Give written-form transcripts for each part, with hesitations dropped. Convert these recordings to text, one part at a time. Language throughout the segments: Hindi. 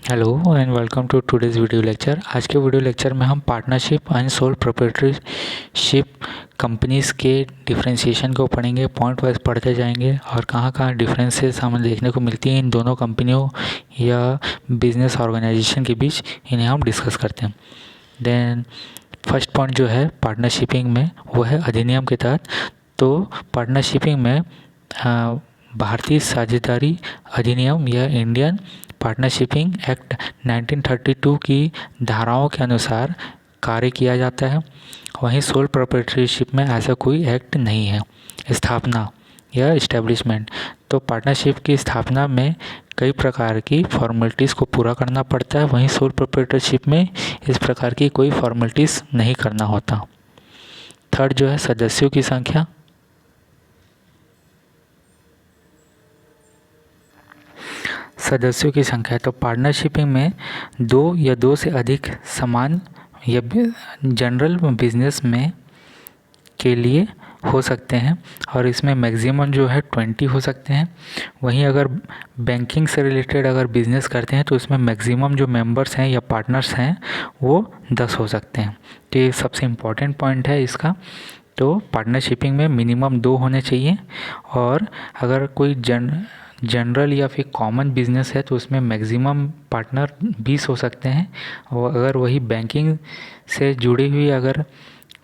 Hello and welcome to today's video lecture. आज के वीडियो लेक्चर में हम partnership and sole proprietorship companies के डिफरेंशिएशन को पढ़ेंगे, पॉइंट वाइज पढ़ते जाएंगे और कहाँ कहाँ डिफरेंसेस हमें देखने को मिलती हैं इन दोनों कंपनियों या बिजनेस ऑर्गेनाइजेशन के बीच, इन्हें हम डिस्कस करते हैं। देन फर्स्ट पॉइंट जो है पार्टनरशिपिंग में वो है अधिनियम के तहत। तो पार्टनरशिपिंग में भारतीय साझेदारी अधिनियम या इंडियन पार्टनरशिपिंग एक्ट 1932 की धाराओं के अनुसार कार्य किया जाता है। वहीं सोल प्रोप्राइटरशिप में ऐसा कोई एक्ट नहीं है। स्थापना या इस्टेब्लिशमेंट, तो पार्टनरशिप की स्थापना में कई प्रकार की फॉर्मेलिटीज़ को पूरा करना पड़ता है, वहीं सोल प्रोप्राइटरशिप में इस प्रकार की कोई फॉर्मेलिटीज़ नहीं करना होता। थर्ड जो है सदस्यों की संख्या। सदस्यों की संख्या, तो पार्टनरशिपिंग में दो या दो से अधिक समान या जनरल बिजनेस में के लिए हो सकते हैं और इसमें मैक्सिमम जो है 20 हो सकते हैं। वहीं अगर बैंकिंग से रिलेटेड अगर बिज़नेस करते हैं तो इसमें मैक्सिमम जो मेंबर्स हैं या पार्टनर्स हैं वो 10 हो सकते हैं। तो ये सबसे इम्पॉर्टेंट पॉइंट है इसका। तो पार्टनरशिपिंग में मिनिमम 2 होने चाहिए और अगर कोई जनरल या फिर कॉमन बिजनेस है तो उसमें मैक्सिमम पार्टनर 20 हो सकते हैं। और अगर वही बैंकिंग से जुड़ी हुई अगर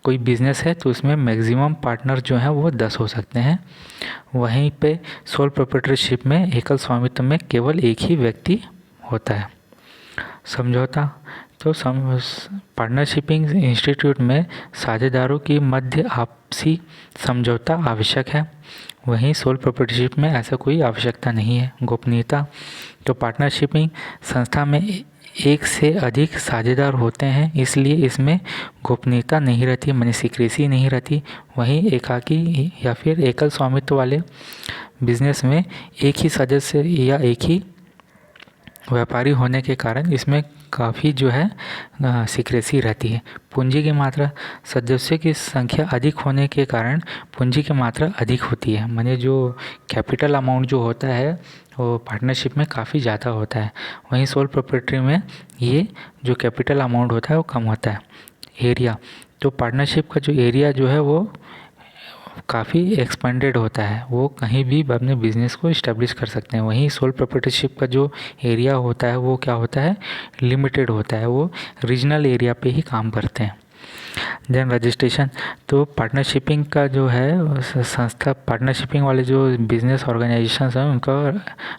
कोई बिज़नेस है तो उसमें मैक्सिमम पार्टनर जो हैं वो 10 हो सकते हैं। वहीं पे सोल प्रोप्राइटरशिप में एकल स्वामित्व में केवल एक ही व्यक्ति होता है। समझौता, तो पार्टनरशिपिंग इंस्टीट्यूट में साझेदारों की मध्य आपसी समझौता आवश्यक है। वहीं सोल प्रोप्राइटरशिप में ऐसा कोई आवश्यकता नहीं है। गोपनीयता, तो पार्टनरशिपिंग संस्था में एक से अधिक साझेदार होते हैं, इसलिए इसमें गोपनीयता नहीं रहती, माने सीक्रेसी नहीं रहती। वहीं एकाकी या फिर एकल स्वामित्व वाले बिजनेस में एक ही सदस्य या एक ही व्यापारी होने के कारण इसमें काफ़ी जो है सीक्रेसी रहती है। पूंजी की मात्रा, सदस्यों की संख्या अधिक होने के कारण पूंजी की मात्रा अधिक होती है, माने जो कैपिटल अमाउंट जो होता है वो पार्टनरशिप में काफ़ी ज़्यादा होता है। वहीं सोल प्रोप्राइटरी में ये जो कैपिटल अमाउंट होता है वो कम होता है। एरिया, तो पार्टनरशिप का जो एरिया जो है वो काफ़ी एक्सपेंडेड होता है, वो कहीं भी अपने बिज़नेस को इस्टेब्लिश कर सकते हैं। वहीं सोल प्रोप्राइटरशिप का जो एरिया होता है वो क्या होता है, लिमिटेड होता है, वो रीजनल एरिया पे ही काम करते हैं। देन रजिस्ट्रेशन, तो पार्टनरशिपिंग का जो है संस्था, पार्टनरशिपिंग वाले जो बिजनेस ऑर्गेनाइजेशन हैं उनका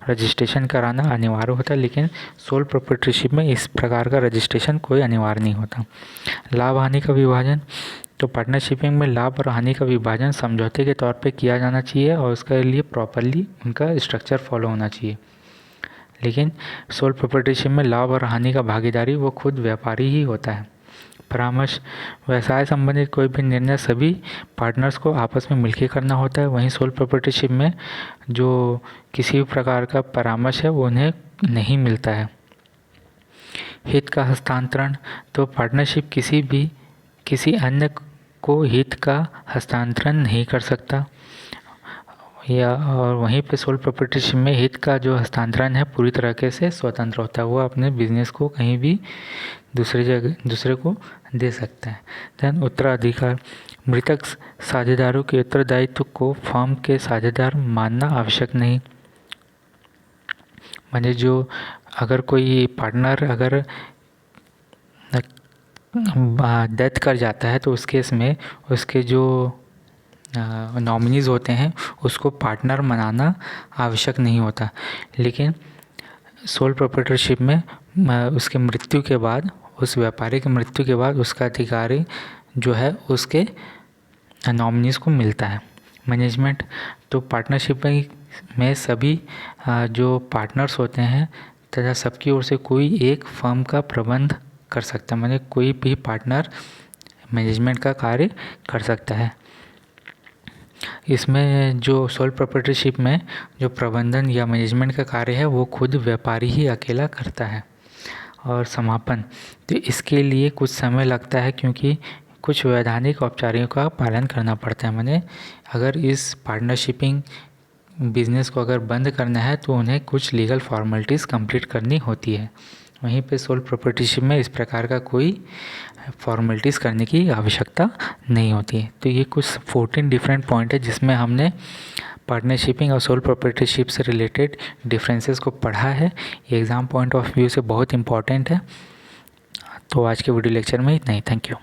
रजिस्ट्रेशन कराना अनिवार्य होता है, लेकिन सोल प्रोप्राइटरशिप में इस प्रकार का रजिस्ट्रेशन कोई अनिवार्य नहीं होता। लाभ हानि का विभाजन, तो पार्टनरशिपिंग में लाभ और हानि का विभाजन समझौते के तौर पे किया जाना चाहिए और उसके लिए प्रॉपरली उनका स्ट्रक्चर फॉलो होना चाहिए। लेकिन सोल प्रोप्राइटरशिप में लाभ और हानि का भागीदारी वो खुद व्यापारी ही होता है। परामर्श, व्यवसाय संबंधित कोई भी निर्णय सभी पार्टनर्स को आपस में मिलकर करना होता है। वहीं सोल प्रोप्राइटरशिप में जो किसी भी प्रकार का परामर्श है वो उन्हें नहीं मिलता है। हित का हस्तांतरण, तो पार्टनरशिप किसी अन्य को हित का हस्तांतरण नहीं कर सकता या और वहीं पे सोल प्रोप्राइटरशिप में हित का जो हस्तांतरण है पूरी तरीके से स्वतंत्र होता है, वो अपने बिजनेस को कहीं भी दूसरे को दे सकता है। देन उत्तराधिकार, मृतक साझेदारों के उत्तरदायित्व को फर्म के साझेदार मानना आवश्यक नहीं। माने जो अगर कोई पार्टनर अगर डेथ कर जाता है तो उस केस में उसके जो नॉमिनीज़ होते हैं उसको पार्टनर बनाना आवश्यक नहीं होता। लेकिन सोल प्रोप्राइटरशिप में उसके मृत्यु के बाद, उस व्यापारी की मृत्यु के बाद उसका अधिकारी जो है उसके नॉमिनीज़ को मिलता है। मैनेजमेंट, तो पार्टनरशिप में सभी जो पार्टनर्स होते हैं तथा सबकी ओर से कोई एक फर्म का प्रबंध कर सकता है, माने कोई भी पार्टनर मैनेजमेंट का कार्य कर सकता है। इसमें जो सोल प्रोप्राइटरशिप में जो प्रबंधन या मैनेजमेंट का कार्य है वो खुद व्यापारी ही अकेला करता है। और समापन, तो इसके लिए कुछ समय लगता है क्योंकि कुछ वैधानिक औपचारिकों का पालन करना पड़ता है। माने अगर इस पार्टनरशिपिंग बिज़नेस को अगर बंद करना है तो उन्हें कुछ लीगल फॉर्मेलिटीज़ कंप्लीट करनी होती है। वहीं पे सोल प्रोप्राइटरशिप में इस प्रकार का कोई फॉर्मेलिटीज़ करने की आवश्यकता नहीं होती है। तो ये कुछ 14 डिफरेंट पॉइंट है जिसमें हमने पार्टनरशिपिंग और सोल प्रोप्राइटरशिप से रिलेटेड डिफरेंसेस को पढ़ा है। ये एग्ज़ाम पॉइंट ऑफ व्यू से बहुत इंपॉर्टेंट है। तो आज के वीडियो लेक्चर में इतना ही। Thank you.